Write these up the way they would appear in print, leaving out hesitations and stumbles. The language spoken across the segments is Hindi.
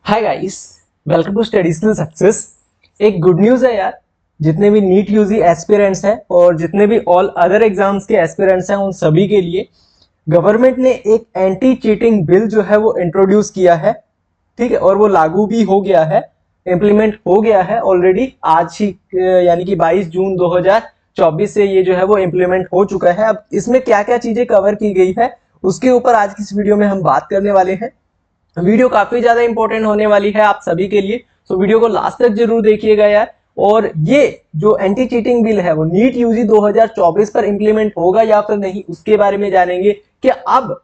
Hi guys, welcome to study skill success. एक गुड न्यूज है यार, जितने भी नीट यूजी एस्पिरेंट्स हैं और जितने भी ऑल अदर एग्जाम्स के एस्पिरेंट्स हैं उन सभी के लिए गवर्नमेंट ने एक एंटी चीटिंग बिल जो है वो इंट्रोड्यूस किया है। ठीक है, और वो लागू भी हो गया है, इम्प्लीमेंट हो गया है ऑलरेडी आज ही, यानी कि 22 जून 2024 से ये जो है वो इम्प्लीमेंट हो चुका है। अब इसमें क्या क्या चीजें कवर की गई है उसके ऊपर आज की इस वीडियो में हम बात करने वाले हैं। वीडियो काफी ज्यादा इंपॉर्टेंट होने वाली है आप सभी के लिए, तो वीडियो को लास्ट तक जरूर देखिएगा यार। और ये जो एंटी चीटिंग बिल है वो नीट यूजी 2024 पर इंप्लीमेंट होगा या फिर नहीं, उसके बारे में जानेंगे कि अब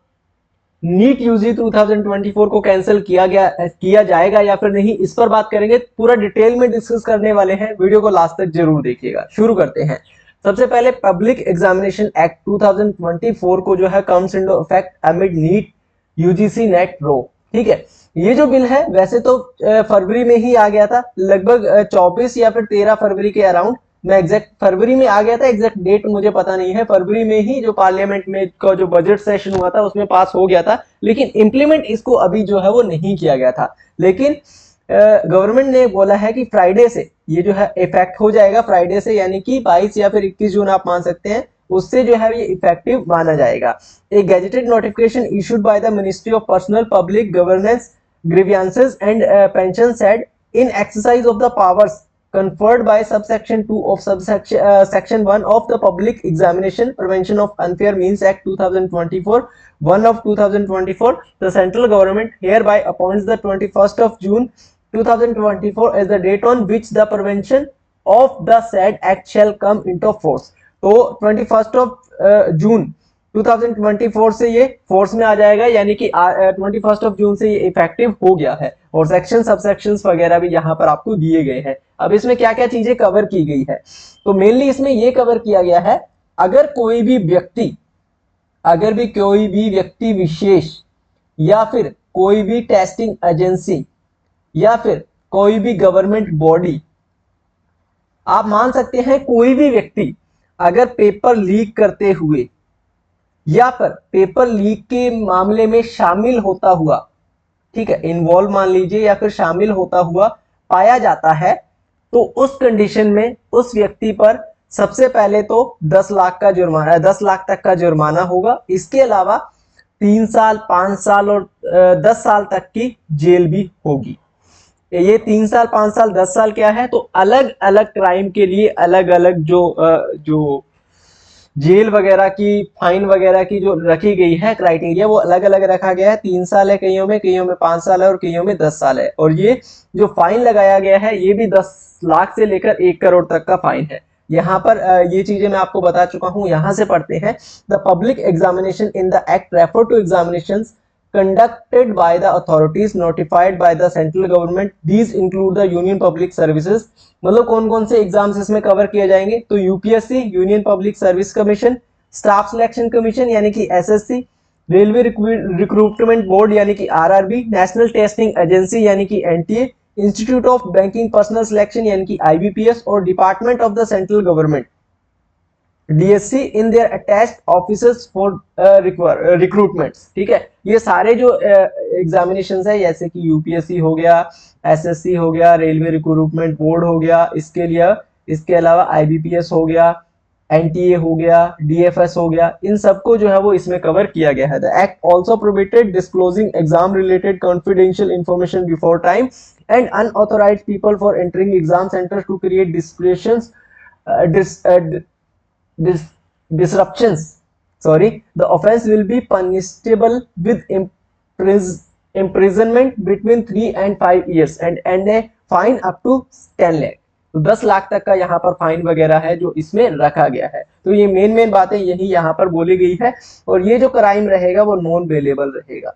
नीट यूजी 2024 को कैंसिल किया जाएगा या फिर नहीं, इस पर बात करेंगे। पूरा डिटेल में डिस्कस करने वाले हैं, वीडियो को लास्ट तक जरूर देखिएगा। शुरू करते हैं। सबसे पहले पब्लिक एग्जामिनेशन एक्ट 2024 को जो है comes into effect amid NEET UGC NET row. ठीक है, ये जो बिल है वैसे तो फरवरी में ही आ गया था, लगभग 24 या फिर 13 फरवरी के अराउंड। मैं एग्जैक्ट फरवरी में आ गया था, एग्जैक्ट डेट मुझे पता नहीं है। फरवरी में ही जो पार्लियामेंट में का जो बजट सेशन हुआ था उसमें पास हो गया था, लेकिन इंप्लीमेंट इसको अभी जो है वो नहीं किया गया था। लेकिन गवर्नमेंट ने बोला है कि फ्राइडे से ये जो है इफेक्ट हो जाएगा, फ्राइडे से यानी कि 22 या फिर 21 जून आप मान सकते हैं, उससे जो है ये इफेक्टिव माना जाएगा। A gazetted notification issued by the ministry of personnel public governance grievances and pension said in exercise of the powers conferred by subsection 2 of section 1 of the Public Examination Prevention of Unfair Means Act 2024 1 of 2024, the central government hereby appoints the 21st of June 2024 as the date on which the prevention of the said act shall come into force। तो 21st of जून 2024 से ये फोर्स में आ जाएगा, यानी कि 21 ऑफ जून से ये इफेक्टिव हो गया है। और सेक्शन सबसेक्शंस वगैरह भी यहाँ पर आपको दिए गए हैं। अब इसमें क्या क्या चीजें कवर की गई है, तो मेनली इसमें ये कवर किया गया है, अगर कोई भी व्यक्ति विशेष या फिर कोई भी टेस्टिंग एजेंसी या फिर कोई भी गवर्नमेंट बॉडी, आप मान सकते हैं कोई भी व्यक्ति अगर पेपर लीक करते हुए या फिर पेपर लीक के मामले में शामिल होता हुआ, ठीक है, इन्वॉल्व मान लीजिए, या फिर शामिल होता हुआ पाया जाता है, तो उस कंडीशन में उस व्यक्ति पर सबसे पहले तो 10 लाख तक का जुर्माना होगा। इसके अलावा 3 साल, 5 साल और 10 साल तक की जेल भी होगी। ये 3 साल, 5 साल, 10 साल क्या है, तो अलग अलग क्राइम के लिए अलग अलग जो जेल वगैरह की, फाइन वगैरह की जो रखी गई है क्राइटेरिया, वो अलग अलग रखा गया है। 3 साल है कईयों में 5 साल है और कईयों में 10 साल है। और ये जो फाइन लगाया गया है ये भी 10 लाख से लेकर 1 करोड़ तक का फाइन है। यहाँ पर ये चीजें मैं आपको बता चुका हूँ। यहाँ से पढ़ते हैं, the public examination in the act refer to examinations conducted by the authorities notified by the central government. These include the union public services। मतलब कौन कौन से एग्जाम्स इसमें कवर किए जाएंगे, तो UPSC, union public service commission, staff selection commission यानी कि एसएससी, रेलवे रिक्रूटमेंट बोर्ड यानी कि आरआरबी, नेशनल टेस्टिंग एजेंसी यानी कि NTA, institute of banking personal selection यानी कि आईबीपीएस, और department of the central government DSC in their attached offices for recruitments. ठीक है, ये सारे जो एग्जामिनेशन है, जैसे कि यूपीएससी हो गया, एसएससी हो गया, रेलवे रिक्रूटमेंट बोर्ड हो गया, इसके अलावा आईबीपीएस हो गया, एनटीए हो गया, डीएफएस हो गया, इन सबको जो है वो इसमें कवर किया गया है। The act also prohibited disclosing exam related confidential information before time and unauthorised people for entering exam centres to create disruptions। The offense will be punishable with imprisonment between 3 and 5 years and a fine up to 10 lakh। तो 10 लाख तक का यहाँ पर फाइन वगैरह है जो इसमें रखा गया है। तो ये मेन बातें यही यहाँ पर बोली गई है। और ये जो क्राइम रहेगा वो नॉन बेलेबल रहेगा।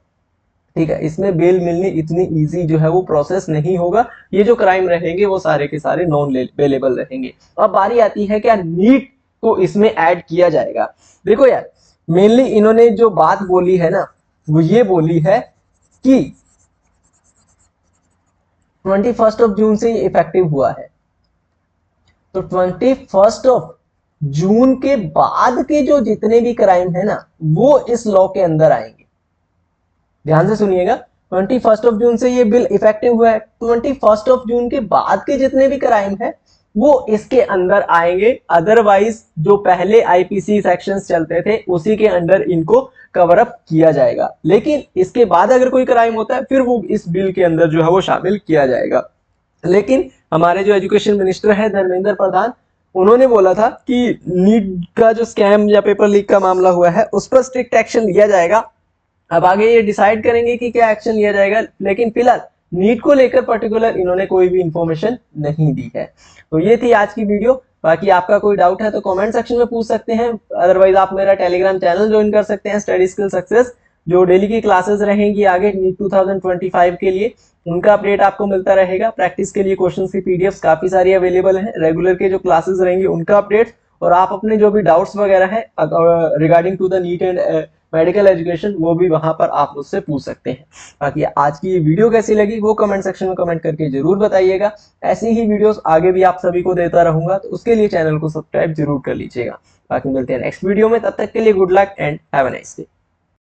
ठीक है, इसमें बेल मिलनी इतनी इजी जो है वो प्रोसेस नहीं होगा। ये जो क्राइम रहेंगे वो सारे के सारे नॉन बेलेबल रहेंगे। अब बारी आती है क्या नीट को इसमें ऐड किया जाएगा। देखो यार, मेनली इन्होंने जो बात बोली है ना, वो ये बोली है कि 21 ऑफ जून से ये इफेक्टिव हुआ है, तो 21 ऑफ जून के बाद के जो जितने भी क्राइम है ना वो इस लॉ के अंदर आएंगे। ध्यान से सुनिएगा, 21 जून से ये बिल इफेक्टिव हुआ है। 21 जून के बाद के जितने भी क्राइम है वो इसके अंदर आएंगे, अदरवाइज जो पहले आईपीसी सेक्शंस चलते थे उसी के अंडर इनको कवर अप किया जाएगा। लेकिन इसके बाद अगर कोई क्राइम होता है फिर वो इस बिल के अंदर जो है वो शामिल किया जाएगा। लेकिन हमारे जो एजुकेशन मिनिस्टर है धर्मेंद्र प्रधान, उन्होंने बोला था कि नीट का जो स्कैम या पेपर लीक का मामला हुआ है उस पर स्ट्रिक्ट एक्शन लिया जाएगा। अब आगे ये डिसाइड करेंगे कि क्या एक्शन लिया जाएगा, लेकिन फिलहाल नीट को लेकर पर्टिकुलर इन्होंने कोई भी इंफॉर्मेशन नहीं दी है। तो ये थी आज की वीडियो। बाकी आपका कोई डाउट है तो कमेंट सेक्शन में पूछ सकते हैं, अदरवाइज आप मेरा टेलीग्राम चैनल ज्वाइन कर सकते हैं, स्टडी स्किल सक्सेस, जो डेली की क्लासेस रहेंगी आगे नीट 2025 के लिए, उनका अपडेट आपको मिलता रहेगा। प्रैक्टिस के लिए क्वेश्चन की पीडीएफ काफी सारी अवेलेबल है, रेगुलर के जो क्लासेस रहेंगे उनका अपडेट, और आप अपने जो भी डाउट्स वगैरह है regarding to the NEET and medical education वो भी वहां पर आप मुझसे पूछ सकते हैं। बाकी आज की ये वीडियो कैसी लगी वो कमेंट सेक्शन में कमेंट करके जरूर बताइएगा। ऐसी ही वीडियोस आगे भी आप सभी को देता रहूंगा, तो उसके लिए चैनल को सब्सक्राइब जरूर कर लीजिएगा। बाकी मिलते हैं नेक्स्ट वीडियो में, तब तक के लिए good luck and have a nice day.